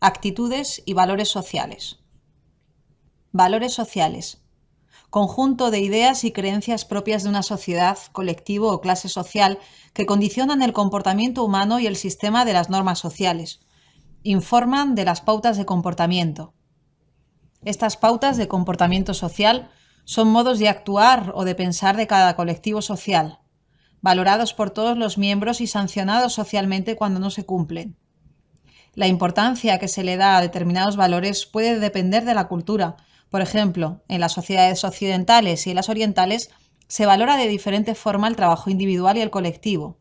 Actitudes y valores sociales. Valores sociales. Conjunto de ideas y creencias propias de una sociedad, colectivo o clase social que condicionan el comportamiento humano y el sistema de las normas sociales. Informan de las pautas de comportamiento. Estas pautas de comportamiento social son modos de actuar o de pensar de cada colectivo social, valorados por todos los miembros y sancionados socialmente cuando no se cumplen. La importancia que se le da a determinados valores puede depender de la cultura. Por ejemplo, en las sociedades occidentales y en las orientales se valora de diferente forma el trabajo individual y el colectivo.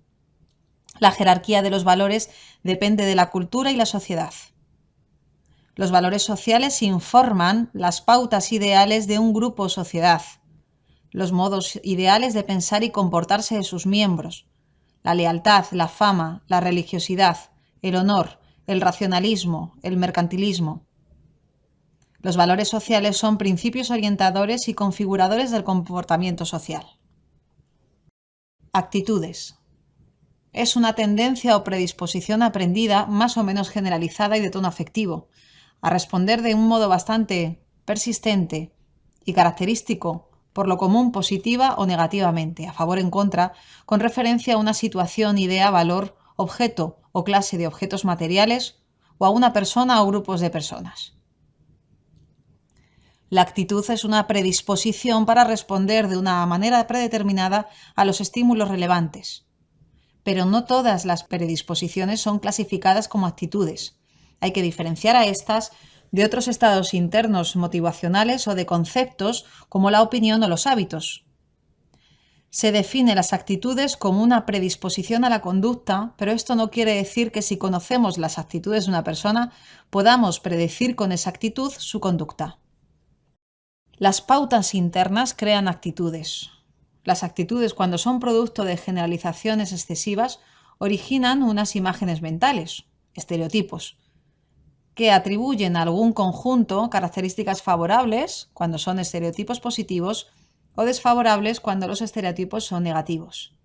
La jerarquía de los valores depende de la cultura y la sociedad. Los valores sociales informan las pautas ideales de un grupo o sociedad, los modos ideales de pensar y comportarse de sus miembros, la lealtad, la fama, la religiosidad, el honor, el racionalismo, el mercantilismo. Los valores sociales son principios orientadores y configuradores del comportamiento social. Actitudes. Es una tendencia o predisposición aprendida, más o menos generalizada y de tono afectivo, a responder de un modo bastante persistente y característico, por lo común positiva o negativamente, a favor o en contra, con referencia a una situación, idea, valor, objeto o clase de objetos materiales o a una persona o grupos de personas. La actitud es una predisposición para responder de una manera predeterminada a los estímulos relevantes. Pero no todas las predisposiciones son clasificadas como actitudes. Hay que diferenciar a estas de otros estados internos motivacionales o de conceptos como la opinión o los hábitos. Se define las actitudes como una predisposición a la conducta, pero esto no quiere decir que si conocemos las actitudes de una persona podamos predecir con exactitud su conducta. Las pautas internas crean actitudes. Las actitudes, cuando son producto de generalizaciones excesivas, originan unas imágenes mentales, estereotipos, que atribuyen a algún conjunto características favorables cuando son estereotipos positivos o desfavorables cuando los estereotipos son negativos.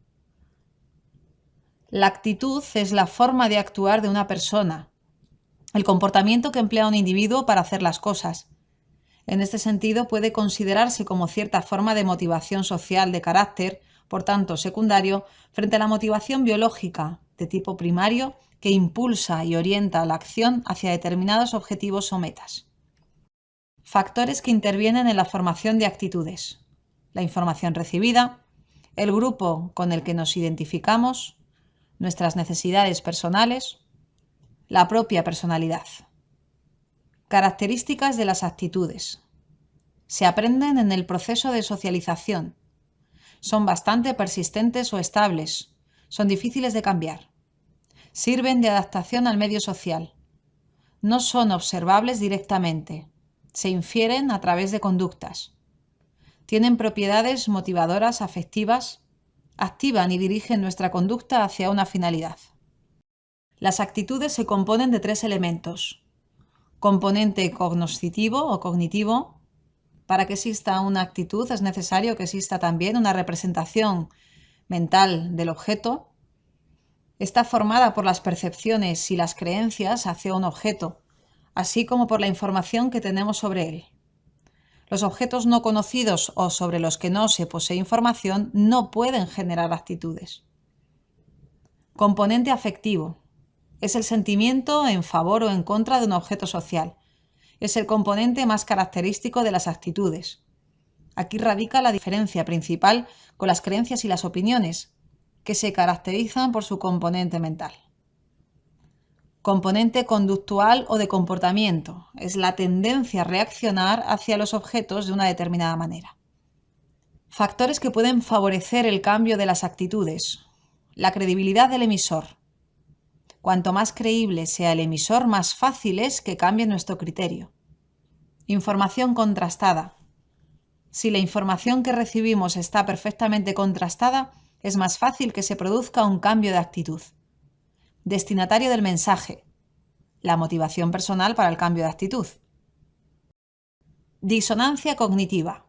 La actitud es la forma de actuar de una persona, el comportamiento que emplea un individuo para hacer las cosas. En este sentido, puede considerarse como cierta forma de motivación social de carácter, por tanto secundario, frente a la motivación biológica de tipo primario que impulsa y orienta la acción hacia determinados objetivos o metas. Factores que intervienen en la formación de actitudes: la información recibida, el grupo con el que nos identificamos, nuestras necesidades personales, la propia personalidad. Características de las actitudes. Se aprenden en el proceso de socialización. Son bastante persistentes o estables. Son difíciles de cambiar. Sirven de adaptación al medio social. No son observables directamente. Se infieren a través de conductas. Tienen propiedades motivadoras afectivas. Activan y dirigen nuestra conducta hacia una finalidad. Las actitudes se componen de 3 elementos. Componente cognoscitivo o cognitivo. Para que exista una actitud es necesario que exista también una representación mental del objeto. Está formada por las percepciones y las creencias hacia un objeto, así como por la información que tenemos sobre él. Los objetos no conocidos o sobre los que no se posee información no pueden generar actitudes. Componente afectivo. Es el sentimiento en favor o en contra de un objeto social. Es el componente más característico de las actitudes. Aquí radica la diferencia principal con las creencias y las opiniones, que se caracterizan por su componente mental. Componente conductual o de comportamiento. Es la tendencia a reaccionar hacia los objetos de una determinada manera. Factores que pueden favorecer el cambio de las actitudes. La credibilidad del emisor. Cuanto más creíble sea el emisor, más fácil es que cambie nuestro criterio. Información contrastada. Si la información que recibimos está perfectamente contrastada, es más fácil que se produzca un cambio de actitud. Destinatario del mensaje. La motivación personal para el cambio de actitud. Disonancia cognitiva.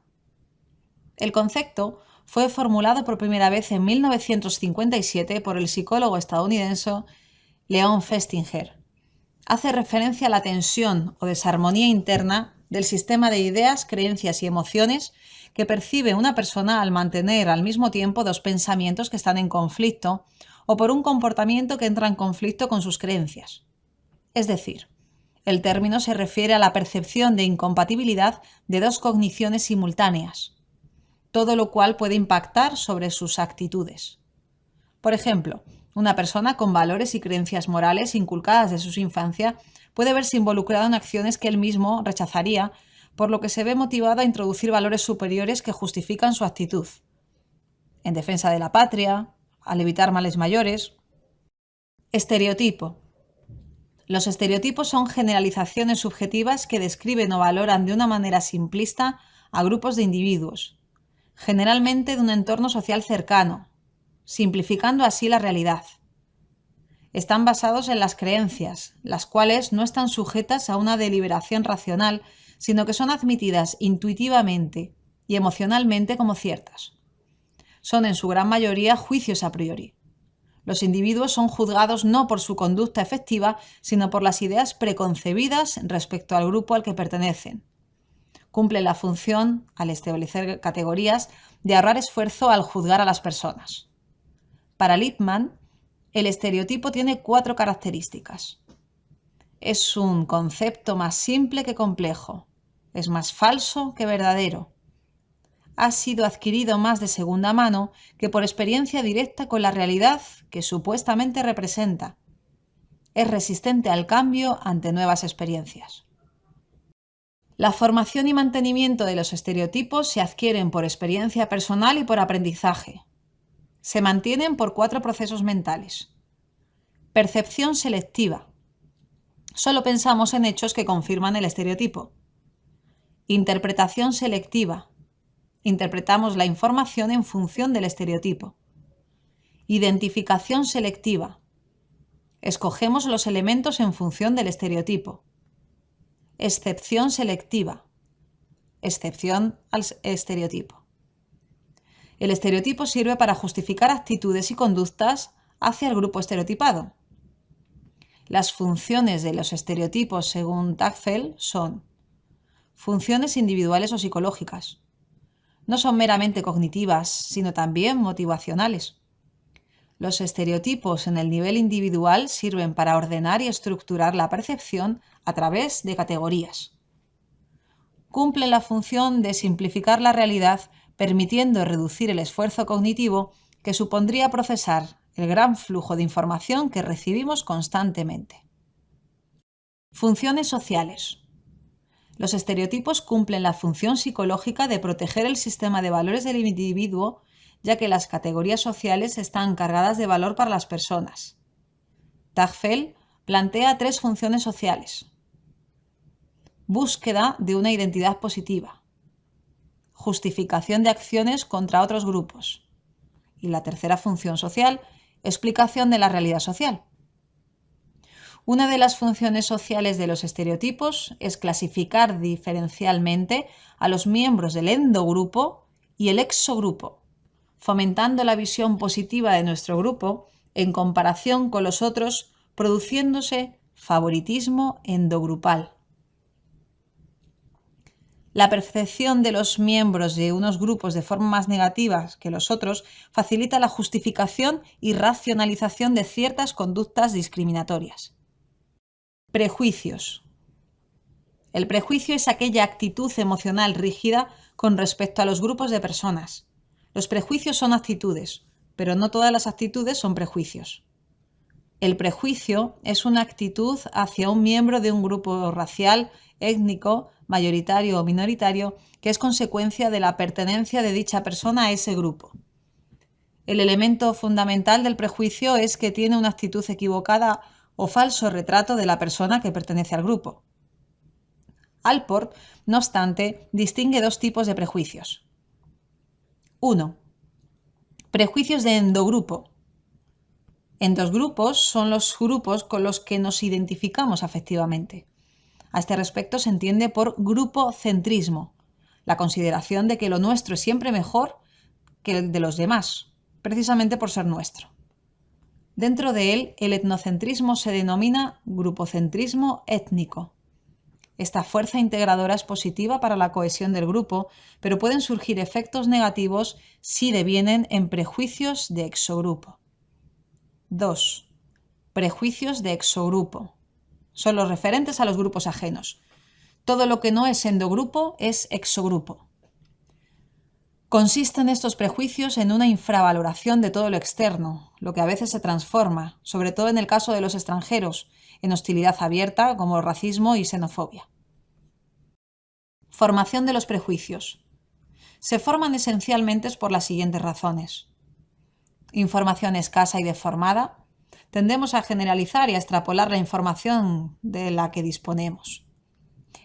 El concepto fue formulado por primera vez en 1957 por el psicólogo estadounidense Leon Festinger. hace referencia a la tensión o desarmonía interna del sistema de ideas, creencias y emociones que percibe una persona al mantener al mismo tiempo dos pensamientos que están en conflicto o por un comportamiento que entra en conflicto con sus creencias. Es decir, el término se refiere a la percepción de incompatibilidad de dos cogniciones simultáneas, todo lo cual puede impactar sobre sus actitudes. Por ejemplo, una persona con valores y creencias morales inculcadas desde su infancia puede verse involucrada en acciones que él mismo rechazaría, por lo que se ve motivado a introducir valores superiores que justifican su actitud, en defensa de la patria, al evitar males mayores. Estereotipo. Los estereotipos son generalizaciones subjetivas que describen o valoran de una manera simplista a grupos de individuos, generalmente de un entorno social cercano, simplificando así la realidad. Están basados en las creencias, las cuales no están sujetas a una deliberación racional, sino que son admitidas intuitivamente y emocionalmente como ciertas. Son en su gran mayoría juicios a priori. Los individuos son juzgados no por su conducta efectiva, sino por las ideas preconcebidas respecto al grupo al que pertenecen. Cumple la función, al establecer categorías, de ahorrar esfuerzo al juzgar a las personas. Para Lippmann, el estereotipo tiene 4 características. Es un concepto más simple que complejo. Es más falso que verdadero. Ha sido adquirido más de segunda mano que por experiencia directa con la realidad que supuestamente representa. Es resistente al cambio ante nuevas experiencias. La formación y mantenimiento de los estereotipos se adquieren por experiencia personal y por aprendizaje. Se mantienen por 4 procesos mentales. Percepción selectiva. Solo pensamos en hechos que confirman el estereotipo. Interpretación selectiva. Interpretamos la información en función del estereotipo. Identificación selectiva. Escogemos los elementos en función del estereotipo. Excepción selectiva. Excepción al estereotipo. El estereotipo sirve para justificar actitudes y conductas hacia el grupo estereotipado. Las funciones de los estereotipos, según Tagfel, son funciones individuales o psicológicas. No son meramente cognitivas, sino también motivacionales. Los estereotipos en el nivel individual sirven para ordenar y estructurar la percepción a través de categorías. Cumplen la función de simplificar la realidad, permitiendo reducir el esfuerzo cognitivo que supondría procesar el gran flujo de información que recibimos constantemente. Funciones sociales. Los estereotipos cumplen la función psicológica de proteger el sistema de valores del individuo, ya que las categorías sociales están cargadas de valor para las personas. Tagfel plantea 3 funciones sociales. Búsqueda de una identidad positiva. Justificación de acciones contra otros grupos. Y la tercera función social, explicación de la realidad social. Una de las funciones sociales de los estereotipos es clasificar diferencialmente a los miembros del endogrupo y el exogrupo, fomentando la visión positiva de nuestro grupo en comparación con los otros, produciéndose favoritismo endogrupal. La percepción de los miembros de unos grupos de forma más negativa que los otros facilita la justificación y racionalización de ciertas conductas discriminatorias. Prejuicios. El prejuicio es aquella actitud emocional rígida con respecto a los grupos de personas. Los prejuicios son actitudes, pero no todas las actitudes son prejuicios. El prejuicio es una actitud hacia un miembro de un grupo racial, étnico, mayoritario o minoritario que es consecuencia de la pertenencia de dicha persona a ese grupo. El elemento fundamental del prejuicio es que tiene una actitud equivocada o falso retrato de la persona que pertenece al grupo. Allport, no obstante, distingue 2 tipos de prejuicios. 1. Prejuicios de endogrupo. Endogrupos son los grupos con los que nos identificamos afectivamente. A este respecto se entiende por grupocentrismo, la consideración de que lo nuestro es siempre mejor que el de los demás, precisamente por ser nuestro. Dentro de él, el etnocentrismo se denomina grupocentrismo étnico. Esta fuerza integradora es positiva para la cohesión del grupo, pero pueden surgir efectos negativos si devienen en prejuicios de exogrupo. 2. Prejuicios de exogrupo. Son los referentes a los grupos ajenos. Todo lo que no es endogrupo es exogrupo. Consisten estos prejuicios en una infravaloración de todo lo externo, lo que a veces se transforma, sobre todo en el caso de los extranjeros, en hostilidad abierta como racismo y xenofobia. Formación de los prejuicios. Se forman esencialmente por las siguientes razones. Información escasa y deformada. Tendemos a generalizar y a extrapolar la información de la que disponemos.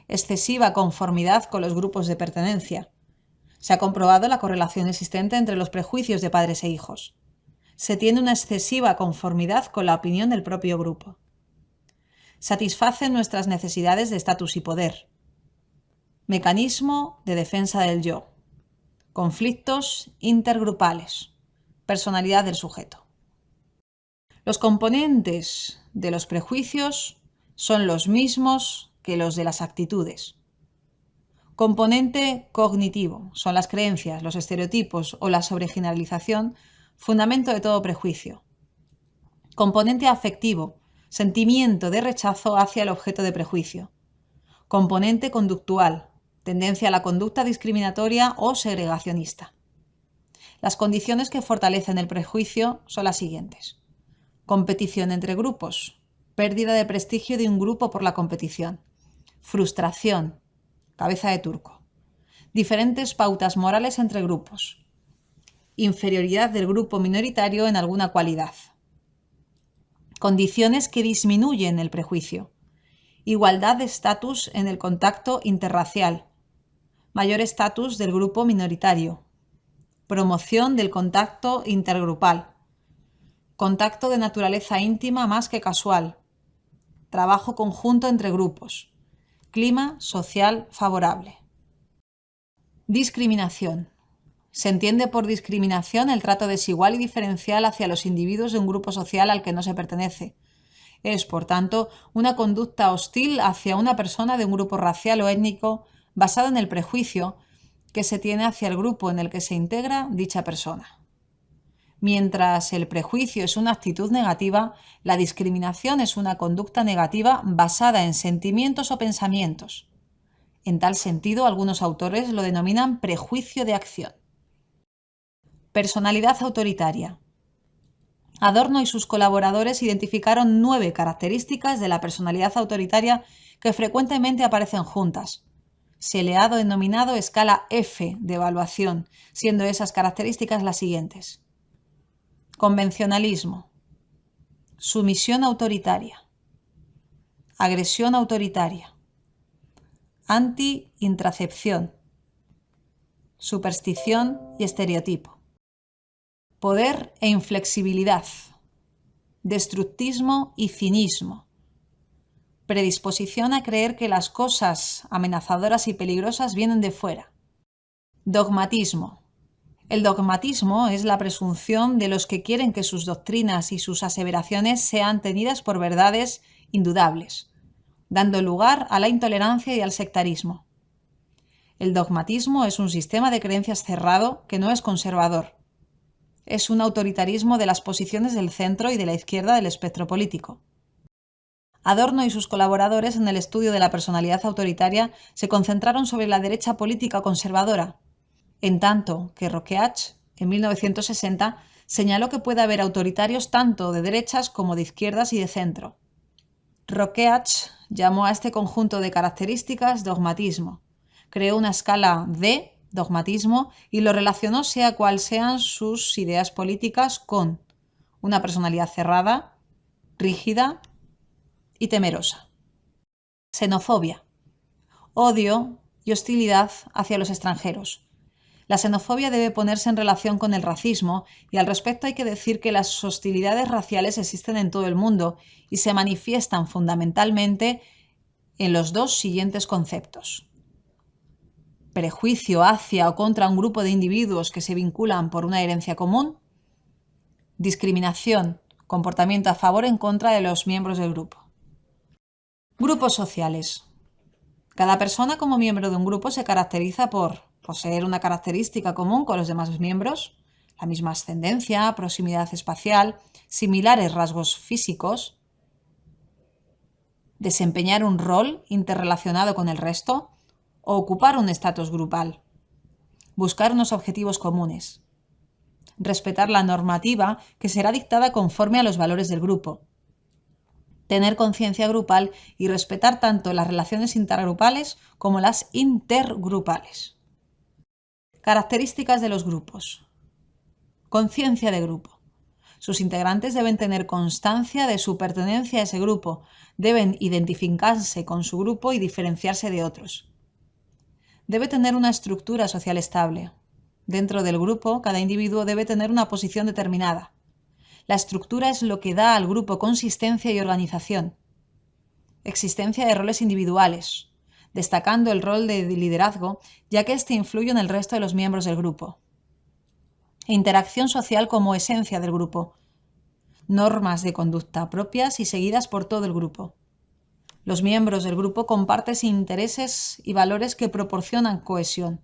Excesiva conformidad con los grupos de pertenencia. Se ha comprobado la correlación existente entre los prejuicios de padres e hijos. Se tiene una excesiva conformidad con la opinión del propio grupo. Satisfacen nuestras necesidades de estatus y poder. Mecanismo de defensa del yo. Conflictos intergrupales. Personalidad del sujeto. Los componentes de los prejuicios son los mismos que los de las actitudes. Componente cognitivo son las creencias, los estereotipos o la sobregeneralización, fundamento de todo prejuicio. Componente afectivo, sentimiento de rechazo hacia el objeto de prejuicio. Componente conductual, tendencia a la conducta discriminatoria o segregacionista. Las condiciones que fortalecen el prejuicio son las siguientes. Competición entre grupos, pérdida de prestigio de un grupo por la competición, frustración, cabeza de turco, diferentes pautas morales entre grupos, inferioridad del grupo minoritario en alguna cualidad, condiciones que disminuyen el prejuicio, igualdad de estatus en el contacto interracial, mayor estatus del grupo minoritario, promoción del contacto intergrupal, contacto de naturaleza íntima más que casual, trabajo conjunto entre grupos, clima social favorable. Discriminación. Se entiende por discriminación el trato desigual y diferencial hacia los individuos de un grupo social al que no se pertenece. Es, por tanto, una conducta hostil hacia una persona de un grupo racial o étnico basada en el prejuicio que se tiene hacia el grupo en el que se integra dicha persona. Mientras el prejuicio es una actitud negativa, la discriminación es una conducta negativa basada en sentimientos o pensamientos. En tal sentido, algunos autores lo denominan prejuicio de acción. Personalidad autoritaria. Adorno y sus colaboradores identificaron 9 características de la personalidad autoritaria que frecuentemente aparecen juntas. Se le ha denominado escala F de evaluación, siendo esas características las siguientes. Convencionalismo, sumisión autoritaria, agresión autoritaria, anti-intracepción, superstición y estereotipo, poder e inflexibilidad, destructismo y cinismo, predisposición a creer que las cosas amenazadoras y peligrosas vienen de fuera, dogmatismo. El dogmatismo es la presunción de los que quieren que sus doctrinas y sus aseveraciones sean tenidas por verdades indudables, dando lugar a la intolerancia y al sectarismo. El dogmatismo es un sistema de creencias cerrado que no es conservador. Es un autoritarismo de las posiciones del centro y de la izquierda del espectro político. Adorno y sus colaboradores en el estudio de la personalidad autoritaria se concentraron sobre la derecha política conservadora, en tanto que Rokeach, en 1960, señaló que puede haber autoritarios tanto de derechas como de izquierdas y de centro. Rokeach llamó a este conjunto de características dogmatismo, creó una escala de dogmatismo y lo relacionó sea cual sean sus ideas políticas con una personalidad cerrada, rígida y temerosa. Xenofobia, odio y hostilidad hacia los extranjeros. La xenofobia debe ponerse en relación con el racismo y al respecto hay que decir que las hostilidades raciales existen en todo el mundo y se manifiestan fundamentalmente en los dos siguientes conceptos. Prejuicio hacia o contra un grupo de individuos que se vinculan por una herencia común. Discriminación Comportamiento a favor o en contra de los miembros del grupo. Grupos sociales. Cada persona como miembro de un grupo se caracteriza por poseer una característica común con los demás miembros, la misma ascendencia, proximidad espacial, similares rasgos físicos, desempeñar un rol interrelacionado con el resto o ocupar un estatus grupal, buscar unos objetivos comunes, respetar la normativa que será dictada conforme a los valores del grupo, tener conciencia grupal y respetar tanto las relaciones intergrupales como las intergrupales. Características de los grupos. Conciencia de grupo. Sus integrantes deben tener constancia de su pertenencia a ese grupo, deben identificarse con su grupo y diferenciarse de otros. Debe tener una estructura social estable. Dentro del grupo, cada individuo debe tener una posición determinada. La estructura es lo que da al grupo consistencia y organización. Existencia de roles individuales, destacando el rol de liderazgo, ya que éste influye en el resto de los miembros del grupo. Interacción social como esencia del grupo. Normas de conducta propias y seguidas por todo el grupo. Los miembros del grupo comparten intereses y valores que proporcionan cohesión.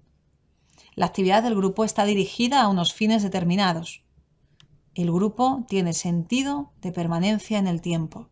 La actividad del grupo está dirigida a unos fines determinados. El grupo tiene sentido de permanencia en el tiempo.